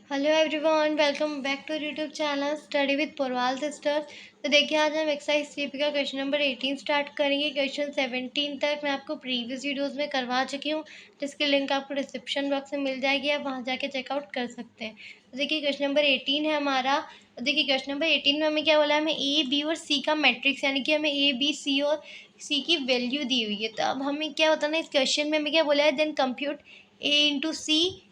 Hello everyone, welcome back to YouTube channel study with Porwal sisters. तो देखिए, आज हम एक्सरसाइज 3 का क्वेश्चन नंबर 18 स्टार्ट करेंगे। क्वेश्चन 17 तक मैं आपको प्रीवियस वीडियोस में करवा चुकी हूँ, जिसकी लिंक आपको डिस्क्रिप्शन बॉक्स में मिल जाएगी, आप वहाँ जाके चेकआउट कर सकते हैं। तो देखिए, क्वेश्चन नंबर 18 है हमारा। तो देखिए, क्वेश्चन नंबर 18 में हमें क्या बोला है, हमें ए बी और सी का मैट्रिक्स, यानी कि हमें ए बी सी और सी की वैल्यू दी हुई है। तो अब हमें क्या होता है ना, इस क्वेश्चन में हमें क्या बोला है, then compute A into C,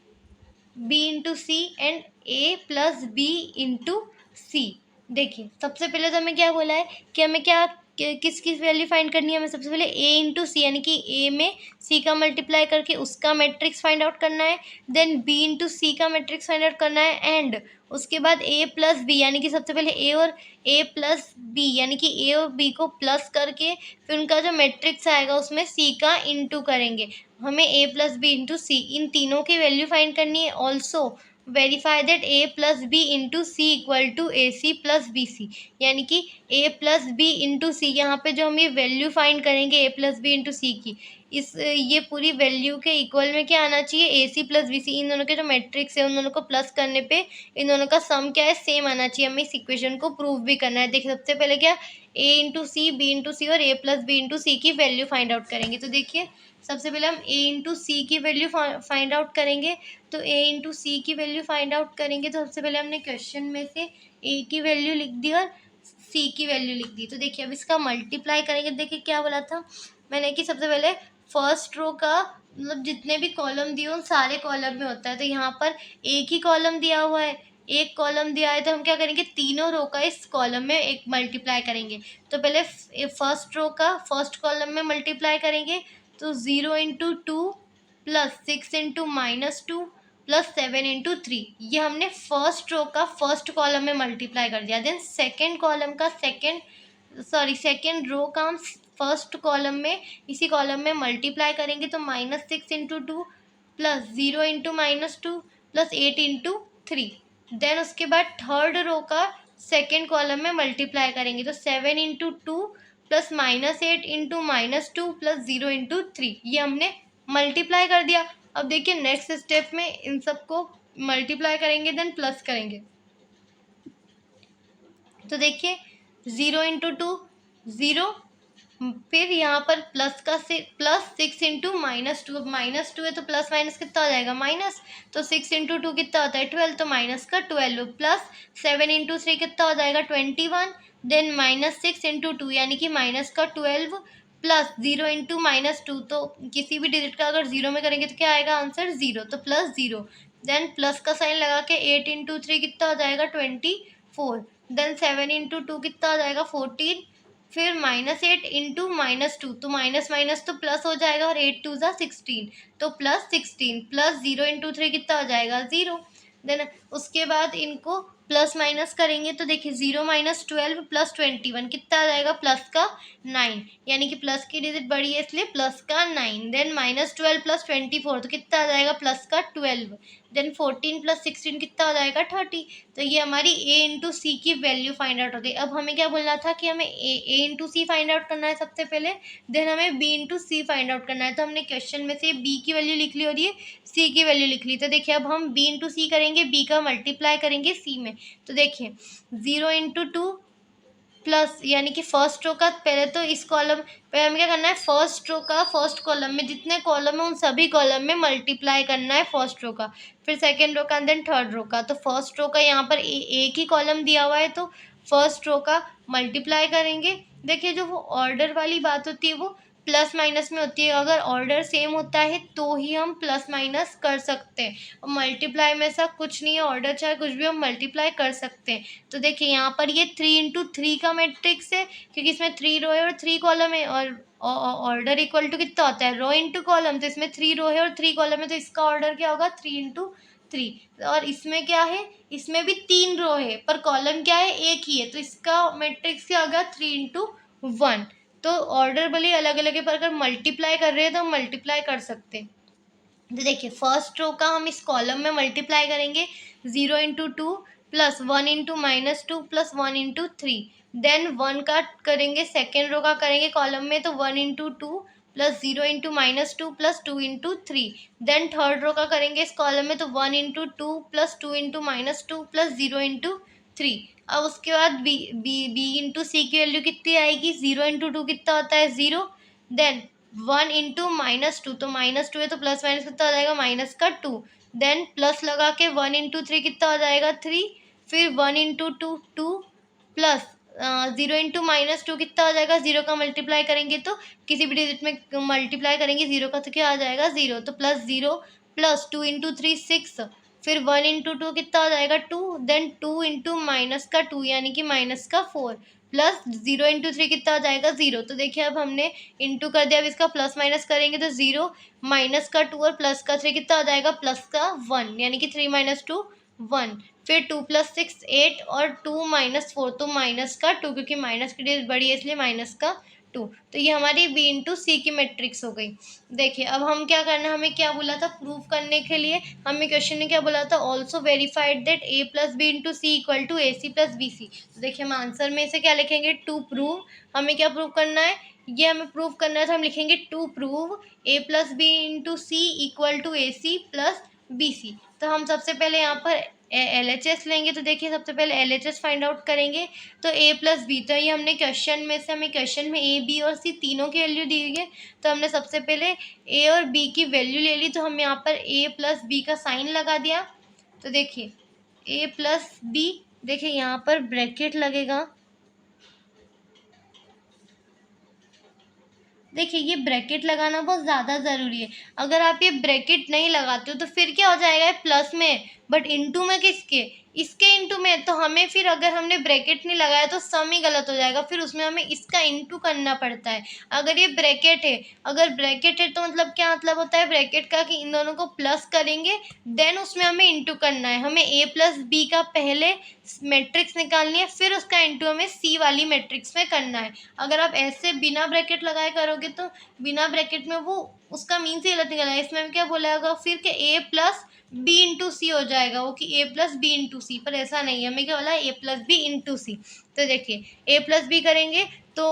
B into C and A plus B into C. देखिए, सबसे पहले तो हमें क्या बोला है कि हमें क्या किस किस वैल्यू फाइंड करनी है। हमें सबसे पहले ए इंटू सी, यानी कि ए में सी का मल्टीप्लाई करके उसका मैट्रिक्स फाइंड आउट करना है। देन बी इंटू सी का मैट्रिक्स फाइंड आउट करना है। एंड उसके बाद ए प्लस बी, यानी कि सबसे पहले ए और ए प्लस बी, यानी कि ए और बी को प्लस करके फिर उनका जो मैट्रिक्स आएगा उसमें सी का इंटू करेंगे। हमें A plus B into C इन तीनों की वैल्यू फाइंड करनी है। Also verify that A plus B into C equal to A C plus B C, यानी कि A plus B into C, यहाँ पे जो हम ये वैल्यू फाइंड करेंगे A plus B into C की, इस ये पूरी वैल्यू के इक्वल में क्या आना चाहिए, ए सी प्लस बी सी। इन दोनों के जो मैट्रिक्स है उन दोनों को प्लस करने पे इन दोनों का सम क्या है, सेम आना चाहिए। हमें इस इक्वेशन को प्रूव भी करना है। देखिए, सबसे पहले क्या, ए इंटू सी, बी इंटू सी और ए प्लस बी इंटू सी की वैल्यू फाइंड आउट करेंगे। तो देखिए, सबसे पहले हम ए इंटू सी की वैल्यू फाइंड आउट करेंगे। तो ए इंटू सी की वैल्यू फाइंड आउट करेंगे तो सबसे पहले हमने क्वेश्चन में से ए की वैल्यू लिख दी और सी की वैल्यू लिख दी। तो देखिए, अब इसका मल्टीप्लाई करेंगे। देखिए क्या बोला था मैंने कि सबसे पहले फर्स्ट रो का मतलब जितने भी कॉलम दिए उन सारे कॉलम में होता है। तो यहाँ पर एक ही कॉलम दिया हुआ है, एक कॉलम दिया है, तो हम क्या करेंगे, तीनों रो का इस कॉलम में एक मल्टीप्लाई करेंगे। तो पहले फर्स्ट रो का फर्स्ट कॉलम में मल्टीप्लाई करेंगे। तो 0 into two plus 6 into -2 plus 7 into 3, ये हमने फर्स्ट रो का फर्स्ट कॉलम में मल्टीप्लाई कर दिया। देन सेकेंड कॉलम का सेकेंड रो का हम फर्स्ट कॉलम में इसी कॉलम में मल्टीप्लाई करेंगे। तो -6 into two plus 0 into -2 plus 8 into 3। Then उसके बाद थर्ड रो का सेकेंड कॉलम में मल्टीप्लाई करेंगे। तो 7 into two plus -8 into -2 plus 0 into 3, ये हमने मल्टीप्लाई कर दिया। अब देखिए, नेक्स्ट स्टेप में इन सबको मल्टीप्लाई करेंगे देन प्लस करेंगे। तो देखिए, 0 इंटू टू 0, फिर यहाँ पर प्लस 6 इंटू -2, अब -2 है तो प्लस माइनस कितना हो जाएगा, माइनस। तो 6 इंटू टू कितना होता है, 12, तो माइनस का 12 प्लस 7 इंटू 3 कितना हो जाएगा, 21। देन -6 इंटू टू, यानी कि माइनस का 12 प्लस 0 इंटू -2, तो किसी भी डिजिट का अगर 0 में करेंगे तो क्या आएगा आंसर, 0, तो प्लस 0। देन प्लस का साइन लगा के 8 इंटू 3 कितना हो जाएगा, 24। देन 7 इंटू टू कितना हो जाएगा, 14। फिर -8 इंटू -2, तो माइनस माइनस तो प्लस हो जाएगा और 8 2 16, तो प्लस 16 प्लस 0 इंटू 3 कितना हो जाएगा, 0। देन उसके बाद इनको प्लस माइनस करेंगे। तो देखिए, 0 - 12 प्लस 21 कितना आ जाएगा, प्लस का 9, यानी कि प्लस की डिजिट बड़ी है इसलिए प्लस का 9। देन -12 प्लस 24, तो कितना आ जाएगा, प्लस का 12। देन 14 प्लस 16 कितना हो जाएगा, 30। तो ये हमारी ए इंटू सी की वैल्यू फाइंड आउट हो गई। अब हमें क्या बोलना था कि हमें ए इंटू सी फाइंड आउट करना है सबसे पहले, देन हमें बी इंटू सी फाइंड आउट करना है। तो हमने क्वेश्चन में से बी की वैल्यू लिख ली और ये सी की वैल्यू लिख ली। तो देखिए, अब हम बी इंटू सी करेंगे, बी का मल्टीप्लाई करेंगे सी में। तो देखिए, 0 इंटू टू प्लस, यानी कि फर्स्ट रो का पहले तो इस कॉलम पे हमें क्या करना है, फर्स्ट रो का फर्स्ट कॉलम में जितने कॉलम है उन सभी कॉलम में मल्टीप्लाई करना है फर्स्ट रो का, फिर सेकेंड रो का, देन थर्ड रो का। तो फर्स्ट रो का यहाँ पर एक ही कॉलम दिया हुआ है तो फर्स्ट रो का मल्टीप्लाई करेंगे। देखिए, जो वो ऑर्डर वाली बात होती है वो प्लस माइनस में होती है। अगर ऑर्डर सेम होता है तो ही हम प्लस माइनस कर सकते हैं, और मल्टीप्लाई में ऐसा कुछ नहीं है, ऑर्डर चाहे कुछ भी हम मल्टीप्लाई कर सकते हैं। तो देखिए, यहाँ पर ये 3 इंटू 3 का मैट्रिक्स है, क्योंकि इसमें 3 रो है और 3 कॉलम है, और ऑर्डर इक्वल टू कितना होता है, रो इंटू कॉलम। तो इसमें 3 रो है और 3 कॉलम है, तो इसका ऑर्डर क्या होगा, 3 इंटू 3। और इसमें क्या है, इसमें भी 3 रो है पर कॉलम क्या है, एक ही है, तो इसका मैट्रिक्स क्या होगा, 3 इंटू 1। तो ऑर्डर भले अलग अलग है पर अगर मल्टीप्लाई कर रहे हैं तो हम मल्टीप्लाई कर सकते हैं। तो देखिए, फर्स्ट रो का हम इस कॉलम में मल्टीप्लाई करेंगे, 0 into two plus 1 into -2 plus 1 into 3। Then 1 का करेंगे, सेकेंड रो का करेंगे कॉलम में, तो 1 into two plus 0 × -2 plus 2 × 3। Then third row का करेंगे इस कॉलम में, तो 1 × 2 प्लस 2 × -2 प्लस 0 × 3। अब उसके बाद B × C की वैल्यू कितनी आएगी, 0 × 2 कितना होता है 0। देन 1 × -2, तो -2 है तो प्लस माइनस कितना हो जाएगा -2। देन प्लस लगा के 1 × 3 कितना हो जाएगा 3। फिर 1 × 2 2 प्लस 0 × -2 कितना हो जाएगा, 0 का मल्टीप्लाई करेंगे तो किसी भी डिजिट में मल्टीप्लाई करेंगे 0 का तो क्या आ जाएगा 0, तो प्लस 0 प्लस 2 × 3 6। फिर 1 × 2 कितना हो जाएगा 2। देन 2 × -2 यानी कि -4 प्लस 0 × 3 कितना हो जाएगा 0। तो देखिए अब हमने इंटू कर दिया, अब इसका प्लस माइनस करेंगे तो 0 -2 और +3 कितना हो जाएगा +1 यानी कि 3 - 2 1। फिर 2 + 6 8 और 2 - 4 तो -2, क्योंकि माइनस की डिजिट बड़ी है इसलिए -2। तो ये हमारी B × C की मैट्रिक्स हो गई। देखिए अब हम क्या करना है, हमें क्या बोला था प्रूव करने के लिए, हमें क्वेश्चन ने क्या बोला था, also verified that A + B × C = AC + BC। तो देखिए हम आंसर में से क्या लिखेंगे, टू प्रूव। हमें क्या प्रूव करना है, ये हमें प्रूव करना है, तो हम लिखेंगे to prove A + B × C = AC + BC। तो हम सबसे पहले यहाँ पर LHS लेंगे, तो देखिए सबसे पहले LHS फाइंड आउट करेंगे। तो A + B, तो ये हमने क्वेश्चन में से, हमें क्वेश्चन में A B और C तीनों की वैल्यू दी हुई है, तो हमने सबसे पहले A और B की वैल्यू ले ली। तो हम यहाँ पर A + B का साइन लगा दिया। तो देखिए A + B, देखिए यहाँ पर ब्रैकेट लगेगा। देखिए ये ब्रैकेट लगाना बहुत ज़्यादा ज़रूरी है। अगर आप ये ब्रैकेट नहीं लगाते हो तो फिर क्या हो जाएगा, प्लस में, बट इनटू में किसके, इसके इनटू में। तो हमें फिर अगर हमने ब्रैकेट नहीं लगाया तो सम ही गलत हो जाएगा, फिर उसमें हमें इसका इनटू करना पड़ता है। अगर ये ब्रैकेट है, अगर ब्रैकेट है तो मतलब क्या मतलब होता है ब्रैकेट का, कि इन दोनों को प्लस करेंगे देन उसमें हमें इंटू करना है। हमें A + B का पहले मैट्रिक्स निकालनी है, फिर उसका इंटू हमें C वाली मैट्रिक्स में करना है। अगर आप ऐसे बिना ब्रैकेट लगाए करोगे तो बिना ब्रैकेट में वो उसका मीन से गलत निकल आएगा। इसमें क्या बोला होगा फिर कि A + B × C हो जाएगा वो, कि A + B × C, पर ऐसा नहीं है, हमें क्या बोला A + B × C। तो देखिए A + B करेंगे तो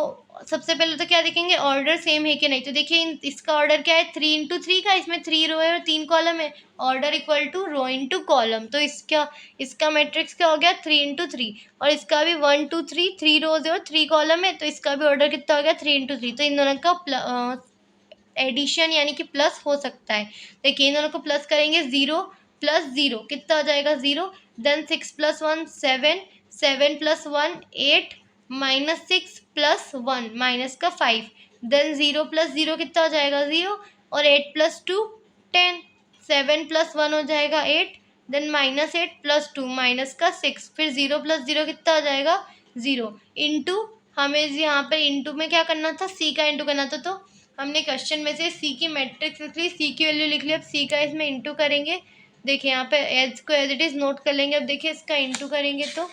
सबसे पहले तो क्या देखेंगे, ऑर्डर सेम है कि नहीं। तो देखिए इसका ऑर्डर क्या है 3 × 3 का, इसमें 3 रो है और 3 कॉलम है। Order equal to row into column, तो इसका मैट्रिक्स क्या हो गया 3 × 3, और इसका भी 1 2 3 3 रोज है और 3 कॉलम है, तो इसका भी ऑर्डर कितना हो गया 3 × 3। तो इन दोनों का एडिशन यानी कि प्लस हो सकता है। देखिए इन दोनों को प्लस करेंगे, 0 + 0 कितना हो जाएगा 0। देन 6 + 1 7, 7 + 1 8, -6 + 1 -5। देन 0 + 0 कितना हो जाएगा 0, और 8 + 2 10, 7 + 1 हो जाएगा 8। देन -8 + 2 -6, फिर 0 + 0 कितना हो जाएगा 0। इंटू, हमें यहाँ पर इंटू में क्या करना था, C का इंटू करना था, तो हमने क्वेश्चन में से C की मैट्रिक्स लिख ली, C की वैल्यू लिख ली। अब C का इसमें इंटू करेंगे। देखिए यहाँ पे एज को एज इट इज़ नोट कर लेंगे। अब देखिए इसका इंटू करेंगे तो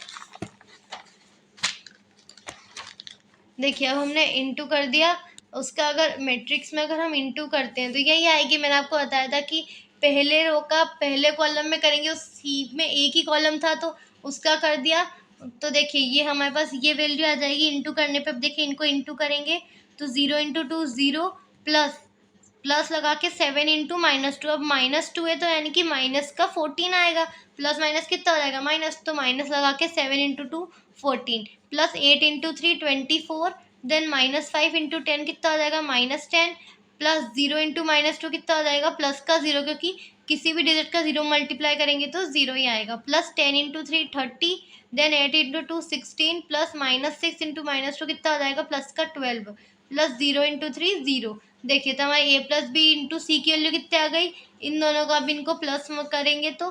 देखिए अब हमने इंटू कर दिया। उसका अगर मैट्रिक्स में अगर हम इंटू करते हैं तो यही आएगी। मैंने आपको बताया था कि पहले रो का पहले कॉलम में करेंगे, उस सी में एक ही कॉलम था तो उसका कर दिया। तो देखिए ये हमारे पास ये वैल्यू आ जाएगी इंटू करने पे। अब देखिए इनको इंटू करेंगे तो 0 × 2 0 प्लस प्लस लगा के 7 × -2। अब -2 है तो यानी कि माइनस का 14 आएगा। प्लस माइनस कितना हो जाएगा माइनस, तो माइनस लगा के 7 × 2 14 प्लस 8 × 3 24। देन -5 × 10 कितना हो जाएगा -10 प्लस 0 × -2 कितना हो जाएगा प्लस का 0, क्योंकि किसी भी डिजिट का 0 मल्टीप्लाई करेंगे तो 0 ही आएगा। प्लस 10 × 3 30, देन 8 × 2 16 प्लस -6 × -2 कितना हो जाएगा प्लस का 12 प्लस 0 × 3 0। देखिए तो हमारे A + B × C की वैल्यू कितनी आ गई। इन दोनों का अब इनको प्लस करेंगे तो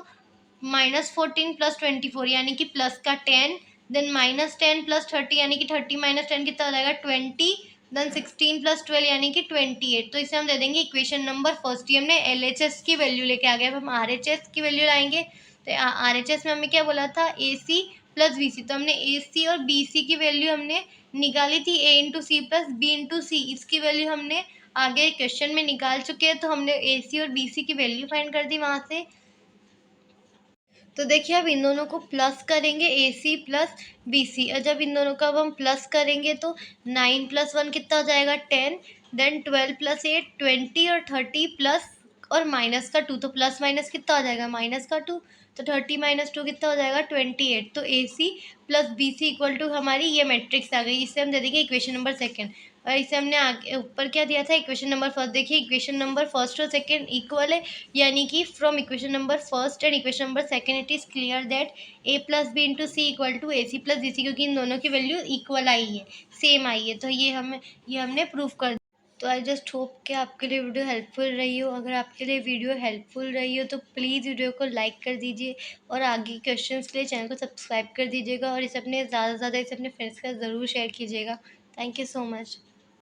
-14 प्लस 24 यानी कि प्लस का 10। देन -10 प्लस 30 यानी कि 30 - 10 कितना हो जाएगा 20। देन 16 प्लस 12 यानी कि 28। तो इसे हम दे देंगे इक्वेशन नंबर फर्स्ट। ये हमने LHS की वैल्यू लेके आ गए। अब हम RHS की वैल्यू लाएंगे। तो RHS में हमें क्या बोला था AC + BC, तो हमने AC और BC की वैल्यू हमने निकाली थी A × C + B × C। इसकी वैल्यू हमने आगे क्वेश्चन में निकाल चुके हैं, तो हमने AC और BC की वैल्यू फाइंड कर दी वहाँ से। तो देखिए अब इन दोनों को प्लस करेंगे, ए सी प्लस बी सी, और जब इन दोनों का अब हम प्लस करेंगे तो 9 + 1 कितना हो जाएगा 10, देन 12 + 8 20, और 30 प्लस और माइनस का 2, तो प्लस माइनस कितना हो जाएगा माइनस का 2, तो 30 - 2 कितना हो जाएगा 28। तो A C plus B C equal to हमारी ये मैट्रिक्स आ गई। इससे हम दे देंगे इक्वेशन नंबर सेकंड, और इसे हमने आगे ऊपर क्या दिया था इक्वेशन नंबर फर्स्ट। देखिए इक्वेशन नंबर फर्स्ट और सेकंड इक्वल है, यानी कि from equation number first and equation number second it is clear that a + b * c = ac + bc, क्योंकि इन दोनों की वैल्यू इक्वल आई है, सेम आई है। तो ये हमने प्रूव कर। तो आई जस्ट होप कि आपके लिए वीडियो हेल्पफुल रही हो। अगर आपके लिए वीडियो हेल्पफुल रही हो तो प्लीज़ वीडियो को लाइक कर दीजिए, और आगे क्वेश्चंस के लिए चैनल को सब्सक्राइब कर दीजिएगा, और इसे अपने ज़्यादा से ज़्यादा इसे अपने फ्रेंड्स के साथ ज़रूर शेयर कीजिएगा। Thank you so much.